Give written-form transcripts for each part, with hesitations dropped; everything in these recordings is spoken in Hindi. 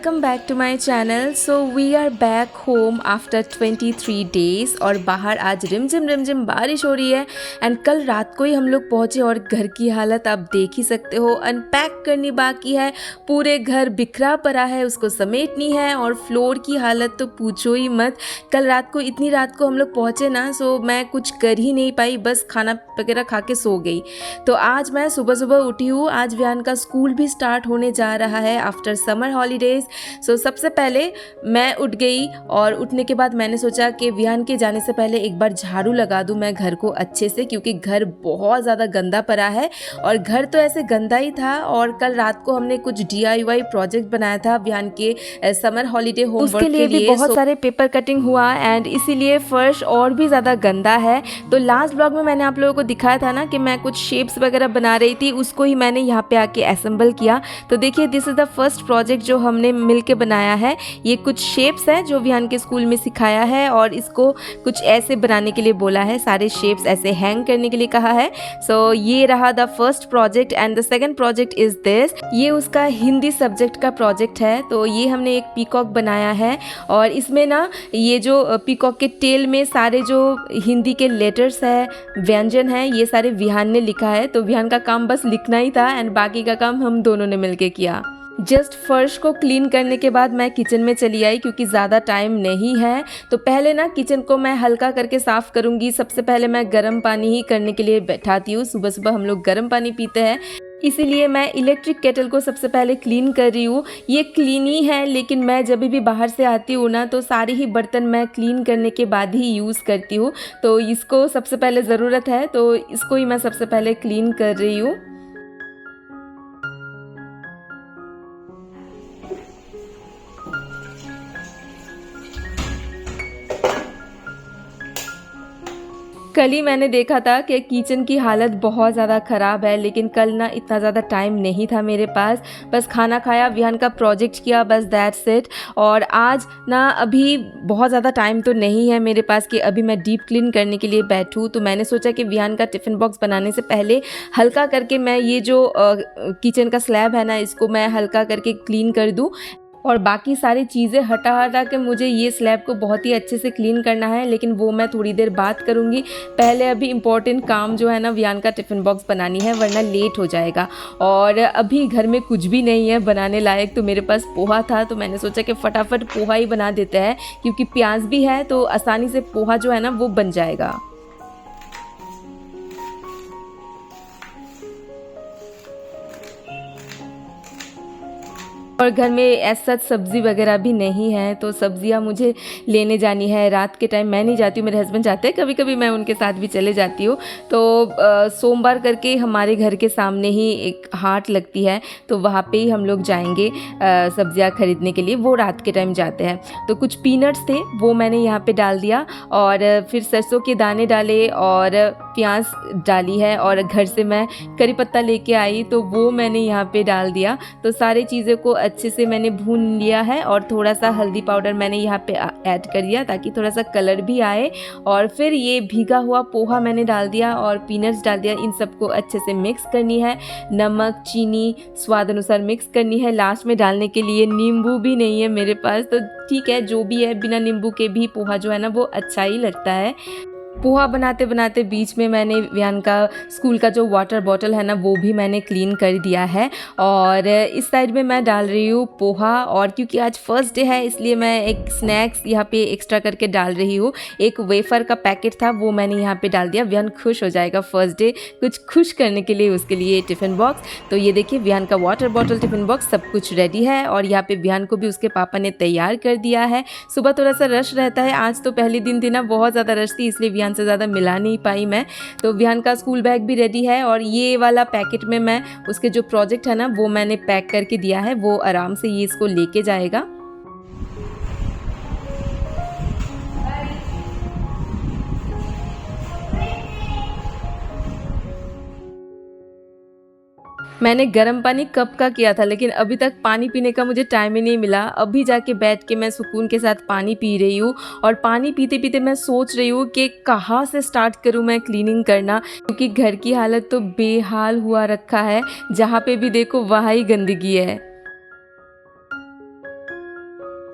Welcome back to my channel. So we are back home after 23 days और बाहर आज रिमझिम बारिश हो रही है। एंड कल रात को ही हम लोग पहुँचे और घर की हालत आप देख ही सकते हो। अनपैक करनी बाकी है, पूरे घर बिखरा पड़ा है, उसको समेटनी है और फ्लोर की हालत तो पूछो ही मत। कल रात को इतनी रात को हम लोग पहुँचे ना, सो मैं कुछ कर ही नहीं पाई, बस खाना वगैरह खा के सो गई। तो आज मैं सुबह उठी हूँ। आज विहान का स्कूल भी स्टार्ट होने जा रहा है आफ्टर समर हॉलीडेज़। सो सबसे पहले मैं उठ गई और उठने के बाद मैंने सोचा कि विहान के जाने से पहले एक बार झाड़ू लगा दूं मैं घर को अच्छे से, क्योंकि घर बहुत ज़्यादा गंदा पड़ा है। और घर तो ऐसे गंदा ही था। और कल रात को हमने कुछ DIY प्रोजेक्ट बनाया था विहान के समर हॉलीडे होमवर्क के लिए भी बहुत सारे पेपर कटिंग हुआ एंड इसीलिए फर्श और भी ज़्यादा गंदा है। तो लास्ट ब्लॉग में मैंने आप लोगों को दिखाया था ना कि मैं कुछ शेप्स वगैरह बना रही थी, उसको ही मैंने यहाँ पे आके असेंबल किया। तो देखिए, this is the first project जो हमने मिलके बनाया है। ये कुछ शेप्स हैं जो विहान के स्कूल में सिखाया है और इसको कुछ ऐसे बनाने के लिए बोला है, सारे शेप्स ऐसे हैंग करने के लिए कहा है। सो ये रहा the first project and the second project is this. ये उसका हिंदी सब्जेक्ट का प्रोजेक्ट है। तो ये हमने एक पीकॉक बनाया है और इसमें ना ये जो पीकॉक के टेल में सारे जो हिंदी के लेटर्स है, व्यंजन है, ये सारे विहान ने लिखा है। तो विहान का काम बस लिखना ही था एंड बाकी का काम हम दोनों ने मिलके किया। जस्ट फर्श को क्लीन करने के बाद मैं किचन में चली आई, क्योंकि ज़्यादा टाइम नहीं है। तो पहले ना किचन को मैं हल्का करके साफ़ करूँगी। सबसे पहले मैं गर्म पानी ही करने के लिए बैठाती हूँ। सुबह सुबह हम लोग गर्म पानी पीते हैं, इसीलिए मैं इलेक्ट्रिक केटल को सबसे पहले क्लीन कर रही हूँ। ये क्लीन ही है, लेकिन मैं जब भी बाहर से आती हूँ ना, तो सारे ही बर्तन मैं क्लीन करने के बाद ही यूज़ करती हूँ। तो इसको सबसे पहले ज़रूरत है, तो इसको ही मैं सबसे पहले क्लीन कर रही हूँ। कल ही मैंने देखा था कि किचन की हालत बहुत ज़्यादा ख़राब है, लेकिन कल ना इतना ज़्यादा टाइम नहीं था मेरे पास। बस खाना खाया, विहान का प्रोजेक्ट किया, बस दैट्स इट। और आज ना अभी बहुत ज़्यादा टाइम तो नहीं है मेरे पास कि अभी मैं डीप क्लीन करने के लिए बैठूँ। तो मैंने सोचा कि विहान का टिफ़िन बॉक्स बनाने से पहले हल्का करके मैं ये जो किचन का स्लैब है ना, इसको मैं हल्का करके क्लीन कर दूँ। और बाकी सारी चीज़ें हटा के मुझे ये स्लैब को बहुत ही अच्छे से क्लीन करना है, लेकिन वो मैं थोड़ी देर बाद करूँगी। पहले अभी इम्पोर्टेंट काम जो है ना, विहान का टिफ़िन बॉक्स बनानी है, वरना लेट हो जाएगा। और अभी घर में कुछ भी नहीं है बनाने लायक। तो मेरे पास पोहा था, तो मैंने सोचा कि फटाफट पोहा ही बना देते हैं, क्योंकि प्याज भी है तो आसानी से पोहा जो है ना वो बन जाएगा। और घर में ऐसा सब्ज़ी वगैरह भी नहीं है, तो सब्ज़ियाँ मुझे लेने जानी है। रात के टाइम मैं नहीं जाती हूँ, मेरे हस्बैंड जाते हैं, कभी कभी मैं उनके साथ भी चले जाती हूँ। तो सोमवार करके हमारे घर के सामने ही एक हाट लगती है, तो वहाँ पे ही हम लोग जाएंगे सब्ज़ियाँ ख़रीदने के लिए। वो रात के टाइम जाते हैं। तो कुछ पीनट्स थे, वो मैंने यहाँ पर डाल दिया और फिर सरसों के दाने डाले और प्याज डाली है। और घर से मैं करी पत्ता लेके आई, तो वो मैंने यहाँ पे डाल दिया। तो सारी चीज़ों को अच्छे से मैंने भून लिया है और थोड़ा सा हल्दी पाउडर मैंने यहाँ पे ऐड कर दिया, ताकि थोड़ा सा कलर भी आए। और फिर ये भीगा हुआ पोहा मैंने डाल दिया और पीनट्स डाल दिया। इन सबको अच्छे से मिक्स करनी है। नमक, चीनी स्वाद अनुसार मिक्स करनी है। लास्ट में डालने के लिए नींबू भी नहीं है मेरे पास, तो ठीक है, जो भी है, बिना नींबू के भी पोहा जो है ना वो अच्छा ही लगता है। पोहा बनाते बनाते बीच में मैंने विहान का स्कूल का जो वाटर बॉटल है ना, वो भी मैंने क्लीन कर दिया है। और इस साइड में मैं डाल रही हूँ पोहा। और क्योंकि आज फर्स्ट डे है, इसलिए मैं एक स्नैक्स यहाँ पे एक्स्ट्रा करके डाल रही हूँ। एक वेफर का पैकेट था, वो मैंने यहाँ पे डाल दिया। विहान खुश हो जाएगा फर्स्ट डे, कुछ खुश करने के लिए उसके लिए टिफ़िन बॉक्स। तो ये देखिए, विहान का वाटर बॉटल, टिफ़िन बॉक्स सब कुछ रेडी है। और यहाँ पे विहान को भी उसके पापा ने तैयार कर दिया है। सुबह थोड़ा सा रश रहता है, आज तो पहले दिन थी ना, बहुत ज़्यादा रश थी, इसलिए विहान से ज़्यादा मिला नहीं पाई मैं। तो विहान का स्कूल बैग भी रेडी है और ये वाला पैकेट में मैं उसके जो प्रोजेक्ट है ना वो मैंने पैक करके दिया है। वो आराम से ये इसको लेके जाएगा। मैंने गर्म पानी कब का किया था, लेकिन अभी तक पानी पीने का मुझे टाइम ही नहीं मिला। अभी जाके बैठ के मैं सुकून के साथ पानी पी रही हूँ। और पानी पीते पीते मैं सोच रही हूँ कि कहाँ से स्टार्ट करूँ मैं क्लीनिंग करना, क्योंकि घर की हालत तो बेहाल हुआ रखा है। जहाँ पे भी देखो वहाँ ही गंदगी है।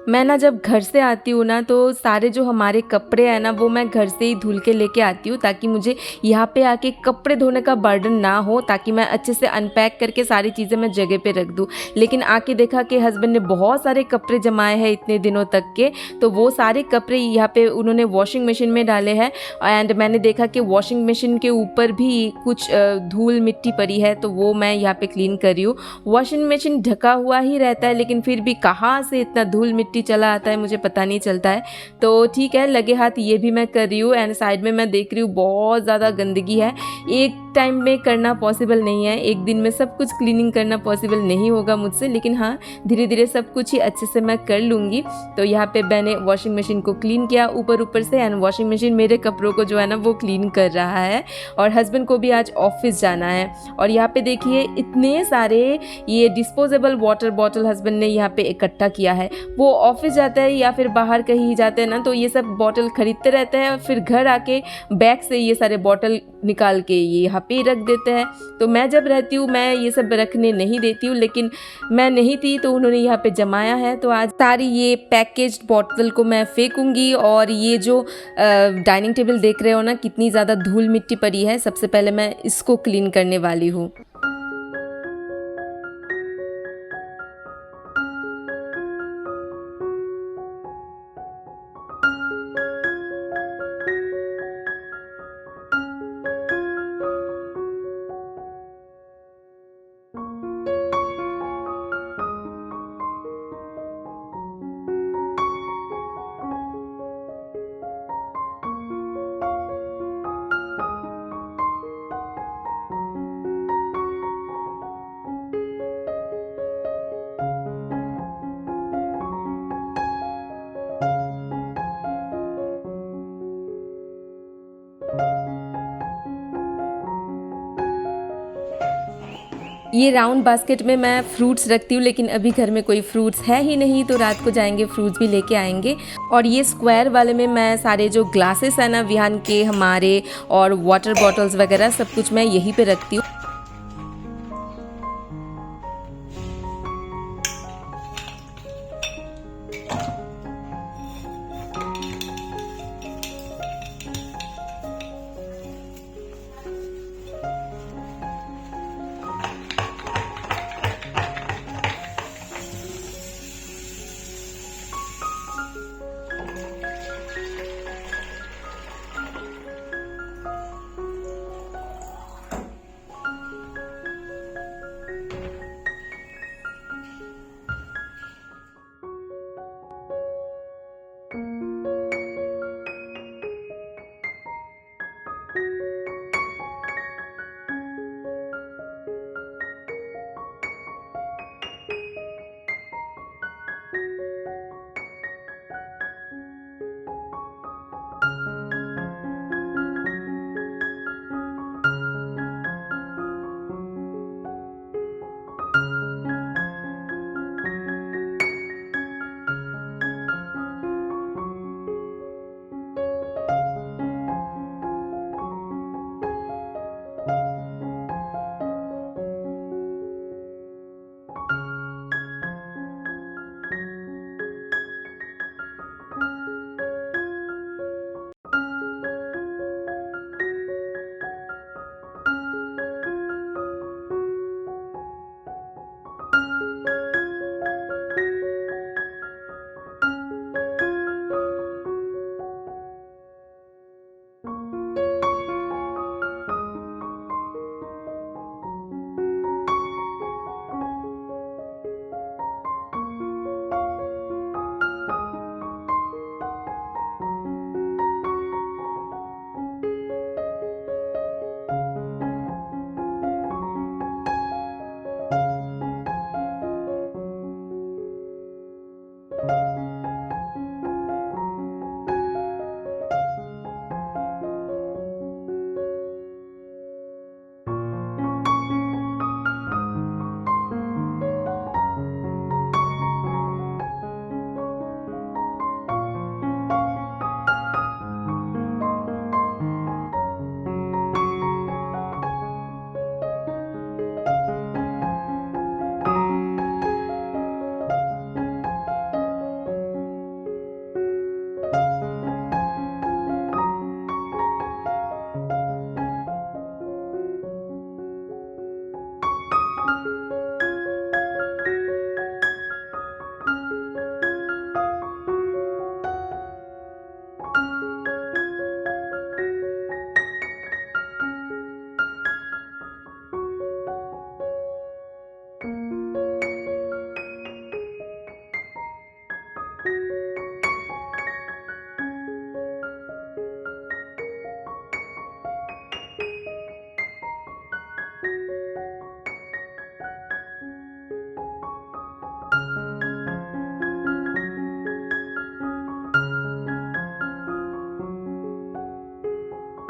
मैं ना जब घर से आती हूँ ना तो सारे जो हमारे कपड़े हैं ना वो मैं घर से ही धुल के लेके आती हूँ, ताकि मुझे यहाँ पे आके कपड़े धोने का बर्डन ना हो, ताकि मैं अच्छे से अनपैक करके सारी चीज़ें मैं जगह पे रख दूँ। लेकिन आके देखा कि हस्बैंड ने बहुत सारे कपड़े जमाए हैं इतने दिनों तक के, तो वो सारे कपड़े यहाँ पे उन्होंने वॉशिंग मशीन में डाले हैं। एंड मैंने देखा कि वॉशिंग मशीन के ऊपर भी कुछ धूल मिट्टी पड़ी है, तो वो मैं यहाँ पे क्लीन कर रही हूँ। वॉशिंग मशीन ढका हुआ ही रहता है, लेकिन फिर भी कहाँ से इतना धूल मिट्टी चला आता है मुझे पता नहीं चलता है। तो ठीक है, लगे हाथ ये भी मैं कर रही हूँ। एंड साइड में मैं देख रही हूँ बहुत ज़्यादा गंदगी है, एक टाइम में करना पॉसिबल नहीं है, एक दिन में सब कुछ क्लीनिंग करना पॉसिबल नहीं होगा मुझसे, लेकिन हाँ धीरे धीरे सब कुछ ही अच्छे से मैं कर लूँगी। तो यहाँ पे मैंने वॉशिंग मशीन को क्लीन किया ऊपर ऊपर से, एंड वॉशिंग मशीन मेरे कपड़ों को जो है ना वो क्लीन कर रहा है। और हस्बैंड को भी आज ऑफिस जाना है। और यहाँ पे देखिए इतने सारे ये डिस्पोजेबल वाटर बॉटल हस्बैंड ने यहाँ पे इकट्ठा किया है। वो ऑफिस जाता है या फिर बाहर कहीं जाते हैं ना, तो ये सब बॉटल खरीदते रहते हैं, फिर घर आके बैग से ये सारे बॉटल निकाल के ये यहाँ पे रख देते हैं। तो मैं जब रहती हूँ मैं ये सब रखने नहीं देती हूँ, लेकिन मैं नहीं थी तो उन्होंने यहाँ पे जमाया है। तो आज सारी ये पैकेज्ड बॉटल को मैं फेंकूंगी। और ये जो डाइनिंग टेबल देख रहे हो ना कितनी ज़्यादा धूल मिट्टी पड़ी है, सबसे पहले मैं इसको क्लीन करने वाली हूँ। ये राउंड बास्केट में मैं फ्रूट्स रखती हूँ, लेकिन अभी घर में कोई फ्रूट्स है ही नहीं, तो रात को जाएंगे फ्रूट्स भी लेके आएंगे। और ये स्क्वायर वाले में मैं सारे जो ग्लासेस है ना विहान के हमारे, और वाटर बॉटल्स वगैरह सब कुछ मैं यहीं पे रखती हूँ।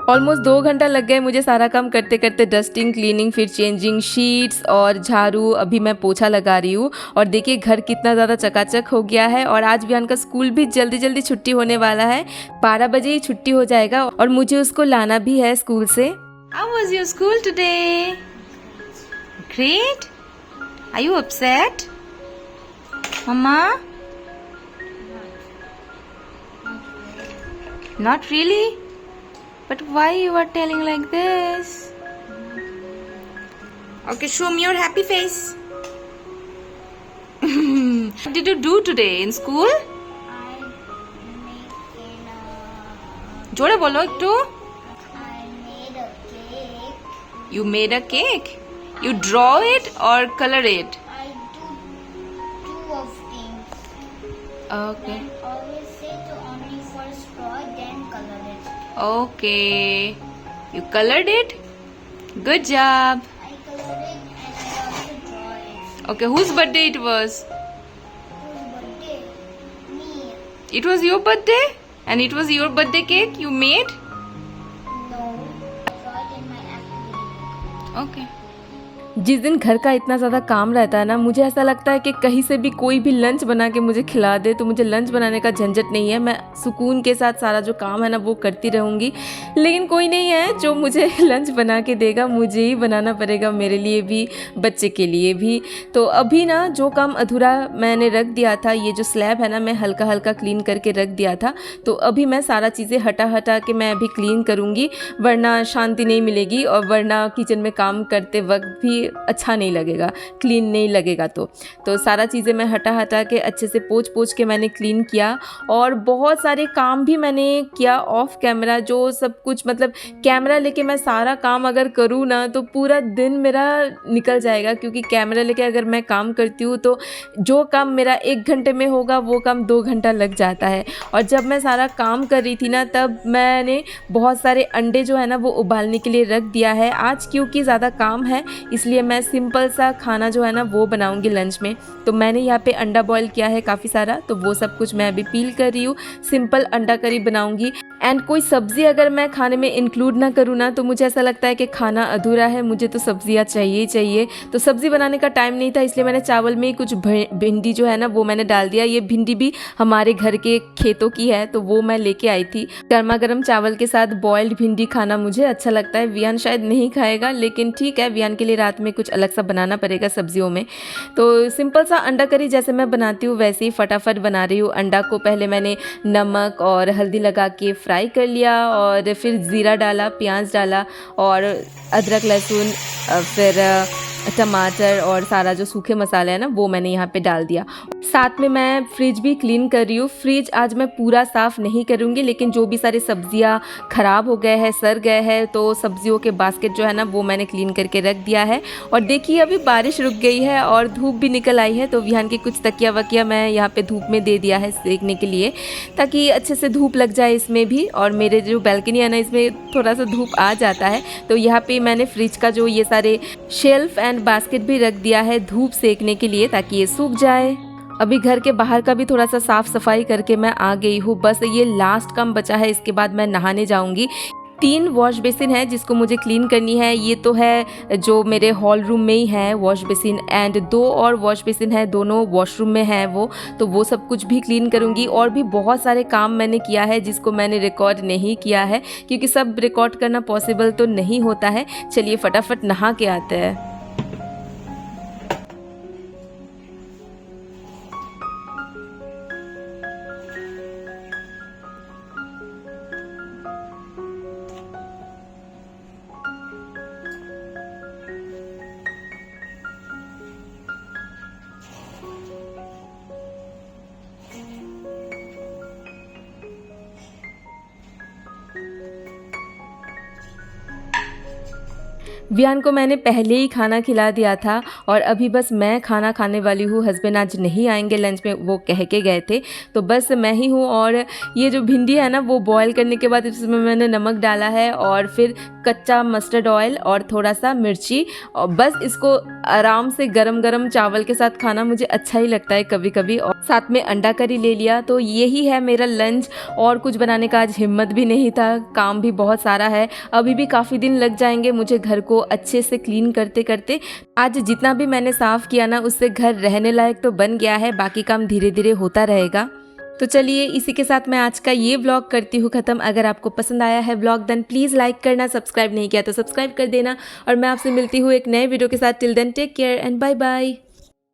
ऑलमोस्ट 2 घंटा लग गए मुझे सारा काम करते करते, डस्टिंग, क्लीनिंग, फिर चेंजिंग शीट्स और झाड़ू। अभी मैं पोछा लगा रही हूँ और देखिए घर कितना ज़्यादा चकाचक हो गया है। और आज विहान का स्कूल भी जल्दी जल्दी छुट्टी होने वाला है, 12 बजे ही छुट्टी हो जाएगा और मुझे उसको लाना भी है स्कूल से। How was your school today? Great? Are you upset? Mama? Not really? But why you are telling like this? Okay, show me your happy face. What did you do today in school? जोरे बोलो एक तो. I made a cake. You made a cake. You draw it or color it? I do two of things. Okay. Then always say to only first draw, then color it. Okay. You colored it? Good job. I colored it and I also draw it. Okay, whose birthday it was? Whose birthday? Me. It was your birthday? And it was your birthday cake you made? No. Draw it in my activity. Okay. जिस दिन घर का इतना ज़्यादा काम रहता है ना, मुझे ऐसा लगता है कि कहीं से भी कोई भी लंच बना के मुझे खिला दे तो मुझे लंच बनाने का झंझट नहीं है। मैं सुकून के साथ सारा जो काम है ना वो करती रहूँगी। लेकिन कोई नहीं है जो मुझे लंच बना के देगा, मुझे ही बनाना पड़ेगा, मेरे लिए भी, बच्चे के लिए भी। तो अभी ना जो काम अधूरा मैंने रख दिया था, ये जो स्लैब है ना मैं हल्का हल्का क्लीन करके रख दिया था, तो अभी मैं सारा चीज़ें हटा के मैं अभी क्लीन करूँगी, वरना शांति नहीं मिलेगी और वरना किचन में काम करते वक्त भी अच्छा नहीं लगेगा, क्लीन नहीं लगेगा। तो सारा चीज़ें मैं हटा के अच्छे से पोंछ के मैंने क्लीन किया। और बहुत सारे काम भी मैंने किया ऑफ कैमरा, जो सब कुछ मतलब कैमरा लेके मैं सारा काम अगर करूँ ना तो पूरा दिन मेरा निकल जाएगा, क्योंकि कैमरा लेके अगर मैं काम करती हूँ तो जो काम मेरा 1 घंटे में होगा वो काम 2 घंटा लग जाता है। और जब मैं सारा काम कर रही थी ना तब मैंने बहुत सारे अंडे जो है ना वो उबालने के लिए रख दिया है। आज क्योंकि ज़्यादा काम है इसलिए मैं सिंपल सा खाना जो है ना वो बनाऊंगी लंच में। तो मैंने यहाँ पे अंडा बॉईल किया है काफ़ी सारा, तो वो सब कुछ मैं अभी पील कर रही हूँ। सिंपल अंडा करी बनाऊंगी। एंड कोई सब्ज़ी अगर मैं खाने में इंक्लूड ना करूँ ना तो मुझे ऐसा लगता है कि खाना अधूरा है, मुझे तो सब्ज़ियाँ चाहिए ही चाहिए। तो सब्ज़ी बनाने का टाइम नहीं था इसलिए मैंने चावल में ही कुछ भिंडी जो है ना वो मैंने डाल दिया। ये भिंडी भी हमारे घर के खेतों की है तो वो मैं लेके आई थी। गर्मा गर्म चावल के साथ बॉइल्ड भिंडी खाना मुझे अच्छा लगता है। विहान शायद नहीं खाएगा लेकिन ठीक है, विहान के लिए रात में कुछ अलग सा बनाना पड़ेगा सब्जियों में। तो सिंपल सा अंडा करी जैसे मैं बनाती हूँ वैसे ही फटाफट बना रही हूँ। अंडा को पहले मैंने नमक और हल्दी लगा के फ्राई कर लिया और फिर ज़ीरा डाला, प्याज डाला और अदरक लहसुन, फिर टमाटर और सारा जो सूखे मसाले हैं ना वो मैंने यहाँ पे डाल दिया। साथ में मैं फ्रिज भी क्लीन कर रही हूँ। फ्रिज आज मैं पूरा साफ़ नहीं करूँगी लेकिन जो भी सारी सब्जियाँ ख़राब हो गए हैं, सड़ गए हैं, तो सब्जियों के बास्केट जो है ना वो मैंने क्लीन करके रख दिया है। और देखिए अभी बारिश रुक गई है और धूप भी निकल आई है, तो विहान के कुछ तकिया वकिया मैं यहाँ पे धूप में दे दिया है सेकने के लिए, ताकि अच्छे से धूप लग जाए इसमें भी। और मेरे जो बैल्कनी है ना इसमें थोड़ा सा धूप आ जाता है, तो यहाँ पे मैंने फ्रिज का जो ये सारे शेल्फ एंड बास्केट भी रख दिया है धूप सेकने के लिए ताकि ये सूख जाए। अभी घर के बाहर का भी थोड़ा सा साफ़ सफाई करके मैं आ गई हूँ। बस ये लास्ट काम बचा है, इसके बाद मैं नहाने जाऊँगी। 3 वॉश बेसिन है जिसको मुझे क्लीन करनी है। ये तो है जो मेरे हॉल रूम में ही है वॉश बेसिन, एंड 2 और वॉश बेसिन है, दोनों वॉशरूम में है वो, तो वो सब कुछ भी क्लीन करूँगी। और भी बहुत सारे काम मैंने किया है जिसको मैंने रिकॉर्ड नहीं किया है क्योंकि सब रिकॉर्ड करना पॉसिबल तो नहीं होता है। चलिए फटाफट नहा के आते हैं। विहान को मैंने पहले ही खाना खिला दिया था और अभी बस मैं खाना खाने वाली हूँ। हस्बैंड आज नहीं आएंगे लंच में, वो कह के गए थे, तो बस मैं ही हूँ। और ये जो भिंडी है ना वो बॉईल करने के बाद इसमें मैंने नमक डाला है और फिर कच्चा मस्टर्ड ऑयल और थोड़ा सा मिर्ची, और बस इसको आराम से गरम गरम चावल के साथ खाना मुझे अच्छा ही लगता है कभी कभी। और साथ में अंडा करी ले लिया। तो यही है मेरा लंच, और कुछ बनाने का आज हिम्मत भी नहीं था, काम भी बहुत सारा है। अभी भी काफ़ी दिन लग जाएंगे मुझे घर को अच्छे से क्लीन करते करते। आज जितना भी मैंने साफ़ किया ना, उससे घर रहने लायक तो बन गया है, बाकी काम धीरे धीरे होता रहेगा। तो चलिए इसी के साथ मैं आज का ये व्लॉग करती हूँ ख़त्म। अगर आपको पसंद आया है व्लॉग देन प्लीज़ लाइक करना, सब्सक्राइब नहीं किया तो सब्सक्राइब कर देना, और मैं आपसे मिलती हूँ एक नए वीडियो के साथ। Till then take care and bye bye.